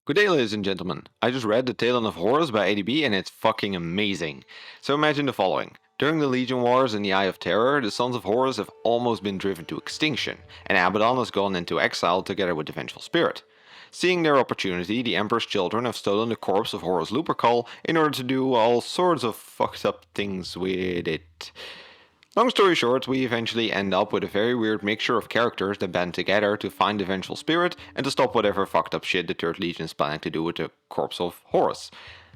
Good day, ladies and gentlemen. I just read the Talon of Horus by ADB and it's fucking amazing. So imagine the following. During the Legion Wars in the Eye of Terror, the Sons of Horus have almost been driven to extinction, and Abaddon has gone into exile together with the Vengeful Spirit. Seeing their opportunity, the Emperor's children have stolen the corpse of Horus Lupercal in order to do all sorts of fucked up things with it. Long story short, we eventually end up with a very weird mixture of characters that band together to find the Vengeful Spirit and to stop whatever fucked up shit the Third Legion is planning to do with the corpse of Horus.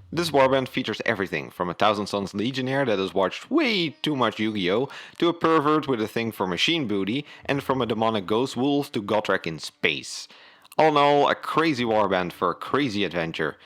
This warband features everything from a Thousand Sons legionnaire that has watched way too much Yu-Gi-Oh! To a pervert with a thing for machine booty, and from a demonic ghost wolf to Gotrek in space. All in all, a crazy warband for a crazy adventure.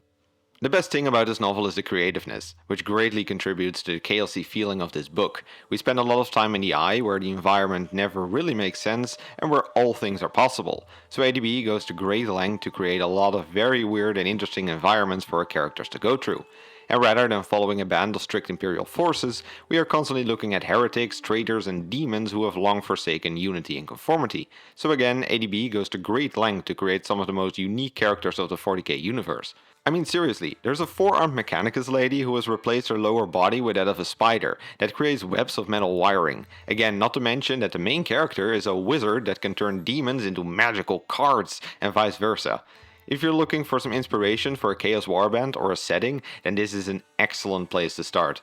The best thing about this novel is the creativeness, which greatly contributes to the chaosy feeling of this book. We spend a lot of time in the Eye, where the environment never really makes sense and where all things are possible. So ADB goes to great length to create a lot of very weird and interesting environments for our characters to go through. And rather than following a band of strict Imperial forces, we are constantly looking at heretics, traitors and demons who have long forsaken unity and conformity. So again, ADB goes to great length to create some of the most unique characters of the 40k universe. I mean seriously, there's a 4-armed Mechanicus lady who has replaced her lower body with that of a spider that creates webs of metal wiring. Again, not to mention that the main character is a wizard that can turn demons into magical cards and vice versa. If you're looking for some inspiration for a Chaos Warband or a setting, then this is an excellent place to start.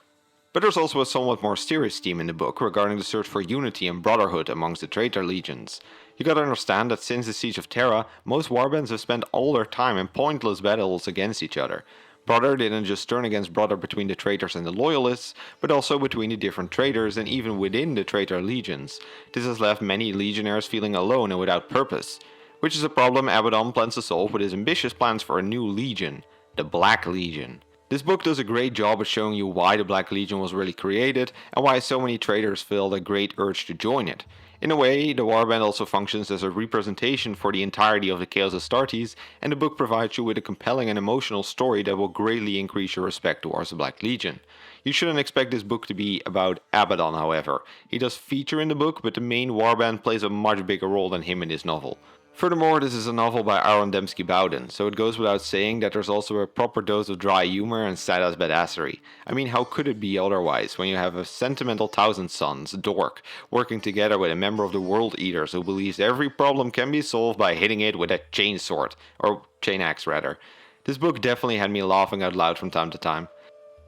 But there's also a somewhat more serious theme in the book regarding the search for unity and brotherhood amongst the traitor legions. You gotta understand that since the Siege of Terra, most warbands have spent all their time in pointless battles against each other. Brother didn't just turn against brother between the traitors and the loyalists, but also between the different traitors and even within the traitor legions. This has left many legionnaires feeling alone and without purpose, which is a problem Abaddon plans to solve with his ambitious plans for a new legion, the Black Legion. This book does a great job at showing you why the Black Legion was really created and why so many traitors feel a great urge to join it. In a way, the warband also functions as a representation for the entirety of the Chaos Astartes, and the book provides you with a compelling and emotional story that will greatly increase your respect towards the Black Legion. You shouldn't expect this book to be about Abaddon, however. He does feature in the book, but the main warband plays a much bigger role than him in this novel. Furthermore, this is a novel by Dembski-Bowden, so it goes without saying that there's also a proper dose of dry humor and sad-ass badassery. I mean, how could it be otherwise when you have a sentimental Thousand Sons, dork, working together with a member of the World Eaters who believes every problem can be solved by hitting it with a chainsword, or chain axe rather. This book definitely had me laughing out loud from time to time.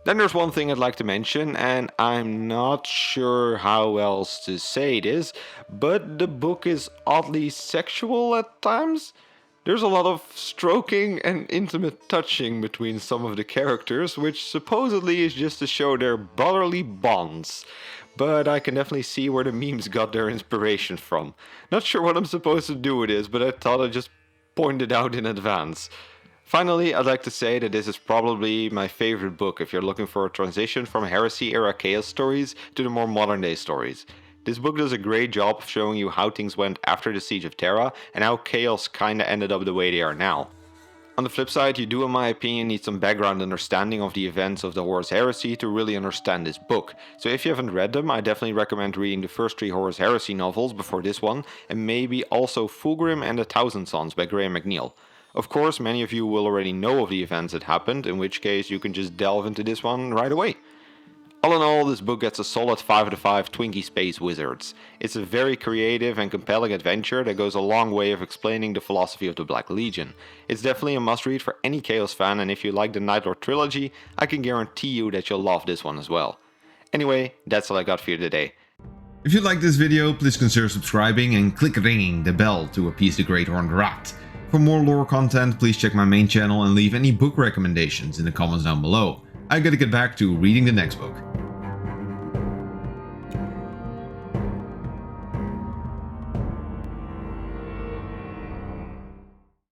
Then there's one thing I'd like to mention, and I'm not sure how else to say this, but the book is oddly sexual at times. There's a lot of stroking and intimate touching between some of the characters, which supposedly is just to show their brotherly bonds. But I can definitely see where the memes got their inspiration from. Not sure what I'm supposed to do with this, but I thought I'd just point it out in advance. Finally, I'd like to say that this is probably my favorite book if you're looking for a transition from Heresy-era Chaos stories to the more modern-day stories. This book does a great job of showing you how things went after the Siege of Terra and how Chaos kinda ended up the way they are now. On the flip side, you do in my opinion need some background understanding of the events of the Horus Heresy to really understand this book. So if you haven't read them, I definitely recommend reading the first 3 Horus Heresy novels before this one, and maybe also Fulgrim and the Thousand Sons by Graham McNeill. Of course, many of you will already know of the events that happened, in which case you can just delve into this one right away. All in all, this book gets a solid 5 out of 5 Twinkie Space Wizards. It's a very creative and compelling adventure that goes a long way of explaining the philosophy of the Black Legion. It's definitely a must-read for any Chaos fan, and if you like the Night Lord trilogy, I can guarantee you that you'll love this one as well. Anyway, that's all I got for you today. If you liked this video, please consider subscribing and click ringing the bell to appease the Great Horned Rat. For more lore content, please check my main channel and leave any book recommendations in the comments down below. I gotta get back to reading the next book.